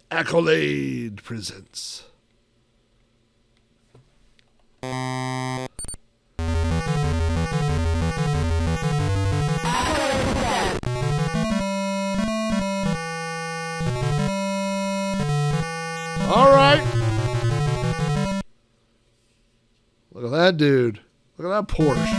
Accolade presents. All right. Look at that dude. Look at that Porsche.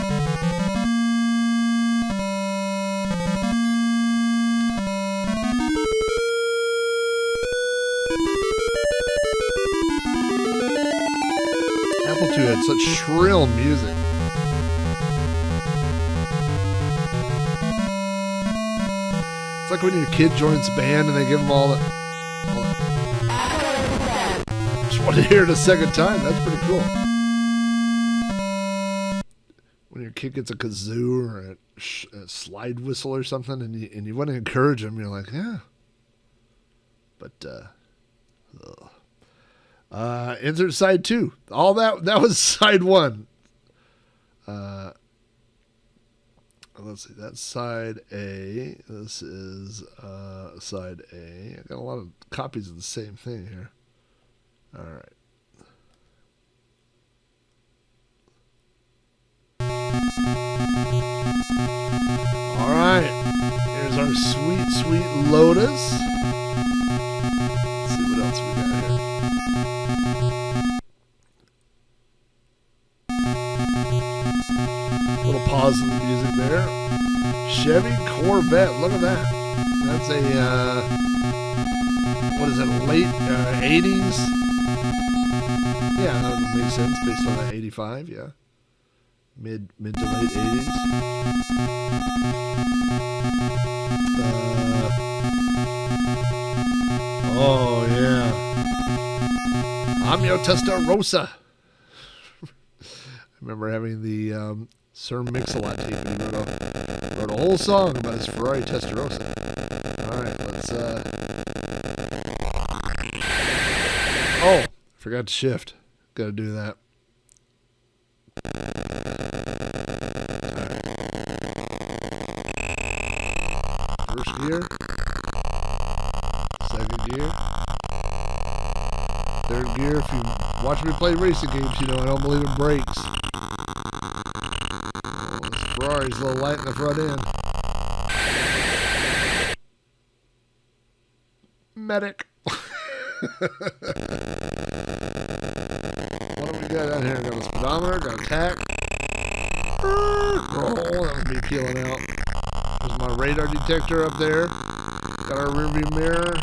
Apple II had such shrill music. It's like when your kid joins a band and they give them all that. Just want to hear it a second time. That's pretty cool. When your kid gets a kazoo or a slide whistle or something, and you want to encourage them, you're like, yeah. But insert side 2. All that was side 1. Let's see. That's side A. This is side A. I got a lot of copies of the same thing here. All right. All right. Here's our sweet, sweet Lotus. Let's see what else we got here. Little pause in the music there. Chevy Corvette. Look at that. That's a, what is it, late 80s? Yeah, that would make sense based on that 85, yeah. Mid to late 80s. Oh, yeah. I'm your Testarossa. I remember having the Sir Mix-a-Lot tape, and he wrote a whole song about his Ferrari Testarossa. All right, let's... Oh, forgot to shift. Got to do that. First gear, second gear, third gear. If you watch me play racing games, you know I don't believe in brakes. Oh, this Ferrari's a little light in the front end. Medic. What do we got down here? Got a speedometer, got a tach. Oh, that was me peeling out. There's my radar detector up there. Got our rearview mirror.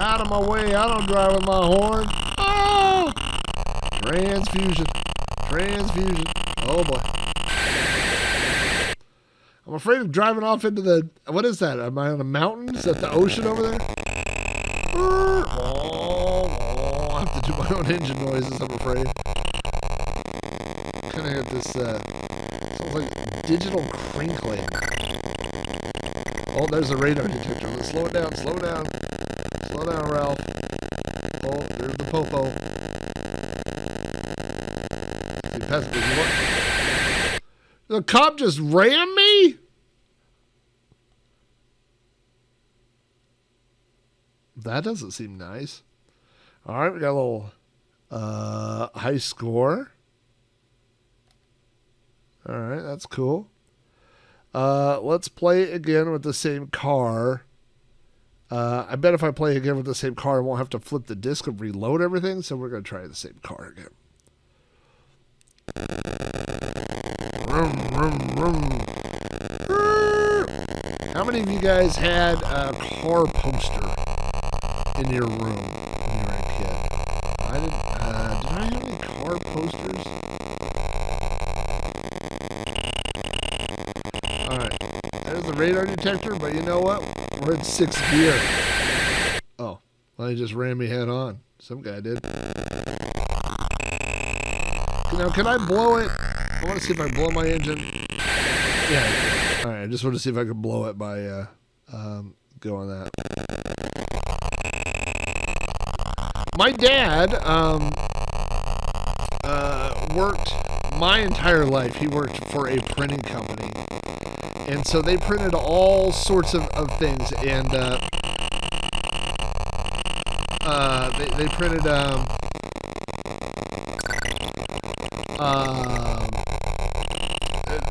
Out of my way, I don't drive with my horn. Oh! Transfusion. Oh boy. I'm afraid of driving off into the... What is that? Am I on a mountain? Is that the ocean over there? I have to do my own engine noises, I'm afraid. Kind of got this, sounds like digital crinkling. Oh, there's the radar detector. Let's slow it down, slow down. Slow down, Ralph. Oh, there's the popo. The cop just ran me? That doesn't seem nice. All right, we got a little high score. All right, that's cool. Let's play again with the same car. I bet if I play again with the same car, I won't have to flip the disc and reload everything. So we're going to try the same car again. Vroom, vroom, vroom. How many of you guys had a car poster in your room when you were a kid? I did. Did I have any car posters? All right, there's the radar detector, but you know what? We're in 6th gear. Oh, well, he just ran me head on. Some guy did. Now, can I blow it? I want to see if I blow my engine. Yeah. All right, I just want to see if I can blow it by going that. My dad worked my entire life. He worked for a printing company. And so they printed all sorts of things. And they printed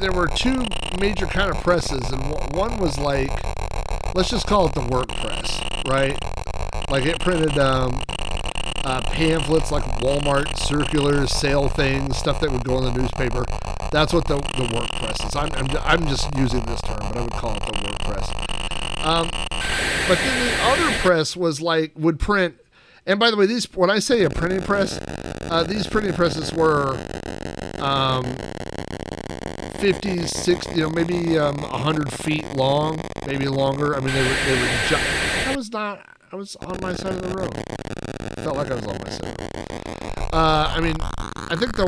there were two major kind of presses, and one was like, let's just call it the work press, right? Like it printed pamphlets, like Walmart circulars, sale things, stuff that would go in the newspaper. That's what the work press is. I'm just using this term, but I would call it the work press. But then the other press was like, would print, and by the way, these, when I say a printing press, these printing presses were 50, 60, maybe 100 feet long, maybe longer. I mean, they were I was on my side of the road. Felt like I was on my side of the road. I mean, I think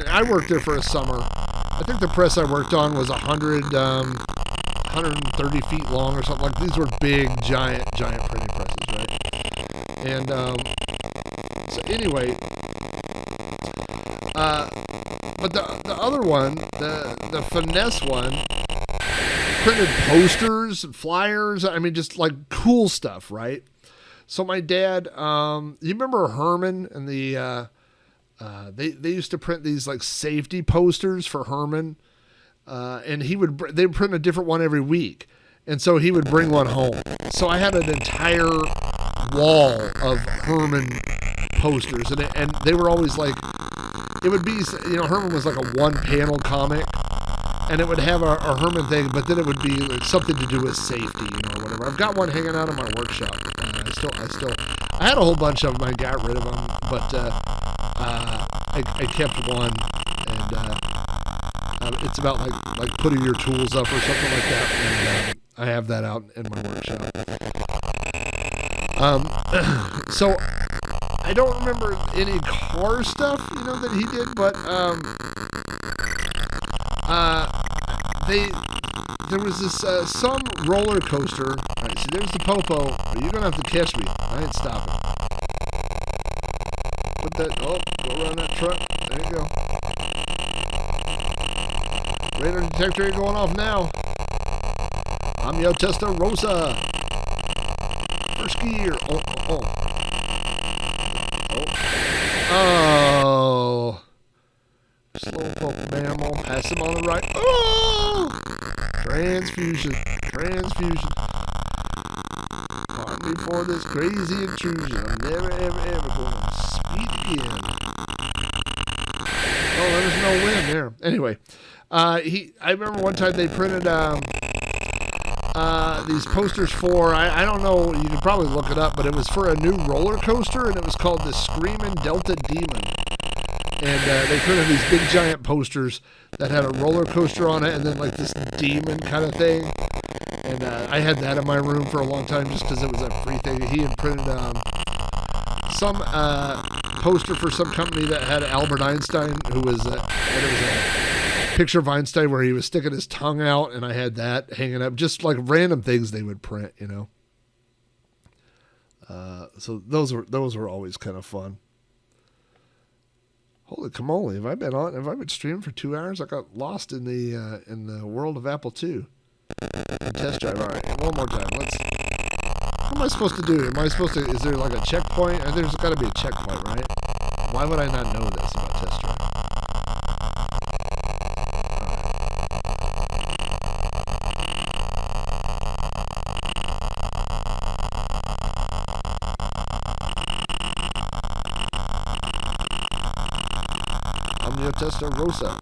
I worked there for a summer. I think the press I worked on was 130 feet long or something. Like, these were big, giant printing presses, right? And so anyway, but the other one, the finesse one, printed posters and flyers. I mean, just like cool stuff, right? So my dad, you remember Herman and the they used to print these like safety posters for Herman, and they would print a different one every week, and so he would bring one home. So I had an entire wall of Herman posters, and they were always like, it would be, Herman was like a one-panel comic, and it would have a Herman thing, but then it would be like something to do with safety, or whatever. I've got one hanging out in my workshop. I had a whole bunch of them. I got rid of them, but I kept one, and it's about like putting your tools up or something like that, and I have that out in my workshop. So I don't remember any car stuff, that he did, but there was this some roller coaster. All right, see, there's the popo, but you're gonna have to catch me. I ain't stopping. Go around that truck. There you go. Radar detector going off now. I'm your Testarossa. First gear. Oh. Slowpoke mammal. Pass him on the right. Oh! Transfusion. Pardon me for this crazy intrusion. I'm never, ever going to speed again. Oh, there's no wind there. Anyway, I remember one time they printed these posters for, I don't know, you can probably look it up, but it was for a new roller coaster, and it was called the Screaming Delta Demon. And they printed these big giant posters that had a roller coaster on it, and then like this demon kind of thing. And I had that in my room for a long time just because it was a free thing. He had printed some poster for some company that had Albert Einstein, who was, and it was a picture of Einstein where he was sticking his tongue out, and I had that hanging up, just like random things they would print, So those were always kind of fun. Holy camole! Have I been streaming for 2 hours? I got lost in the world of Apple II. Test drive. All right, one more time. How am I supposed to do? Is there like a checkpoint? There's got to be a checkpoint, right? Why would I not know this about test drive? I'm your Testarossa.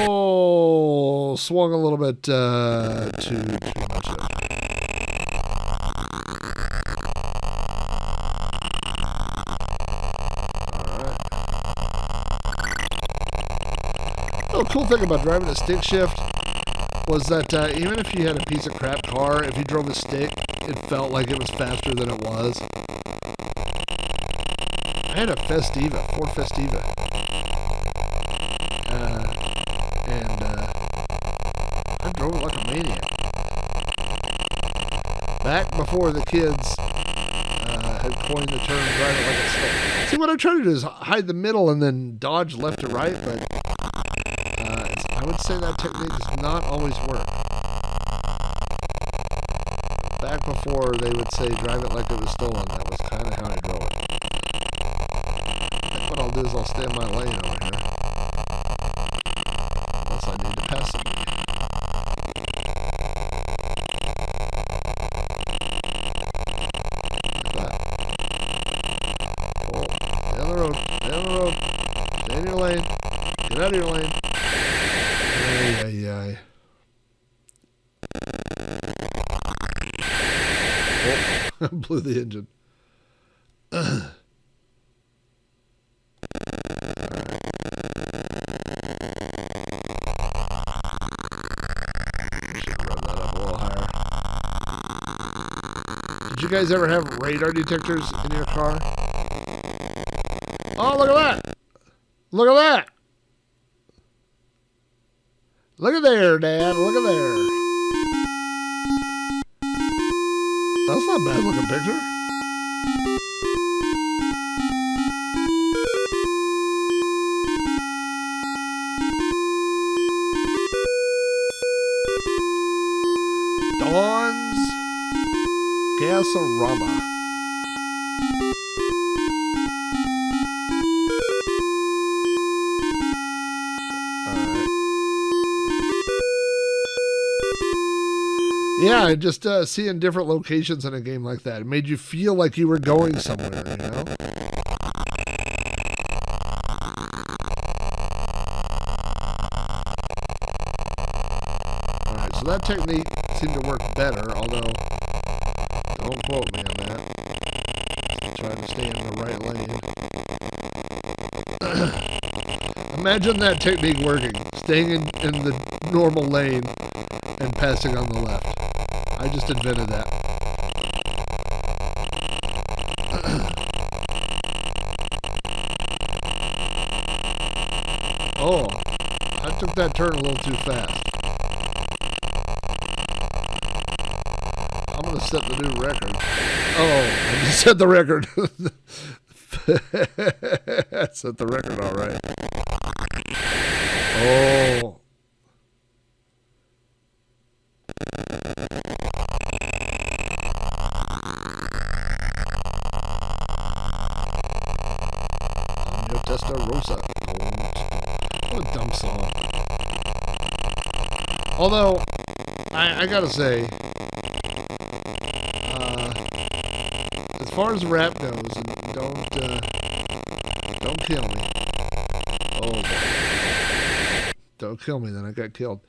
Oh, swung a little bit too much there. Alright. The cool thing about driving a stick shift was that even if you had a piece of crap car, if you drove a stick, it felt like it was faster than it was. I had a Festiva, Ford Festiva. And I drove it like a maniac. Back before the kids had coined the term drive it like a stick. See, what I'm trying to do is hide the middle and then dodge left to right, but I would say that technique does not always work. back before they would say drive it like it was stolen, that was kind of how I drove it. I think what I'll do is I'll stay in my lane over here. Unless I need to pass somebody. Like that. Oh, stay on the road. Stay on the road. Stay in your lane. Get out of your lane. Ay, ay, ay. Oh, blew the engine. Alright. Should run that up a little higher. Did you guys ever have radar detectors in your car? Oh, look at that! Look at that! Look at there, Dad. Look at there. That's not a bad looking picture. Dawn's Gasorama. Yeah, just seeing different locations in a game like that. It made you feel like you were going somewhere, you know? Alright, so that technique seemed to work better, although don't quote me on that. Just trying to stay in the right lane. Imagine that technique working. Staying in the normal lane and passing on the left. I just invented that. Oh, I took that turn a little too fast. I'm going to set the new record. Oh, I just set the record. I set the record all right. Oh. Testarossa. What a dumb song. Although, I gotta say, as far as rap goes, and don't kill me. Oh, boy. Don't kill me, then I got killed.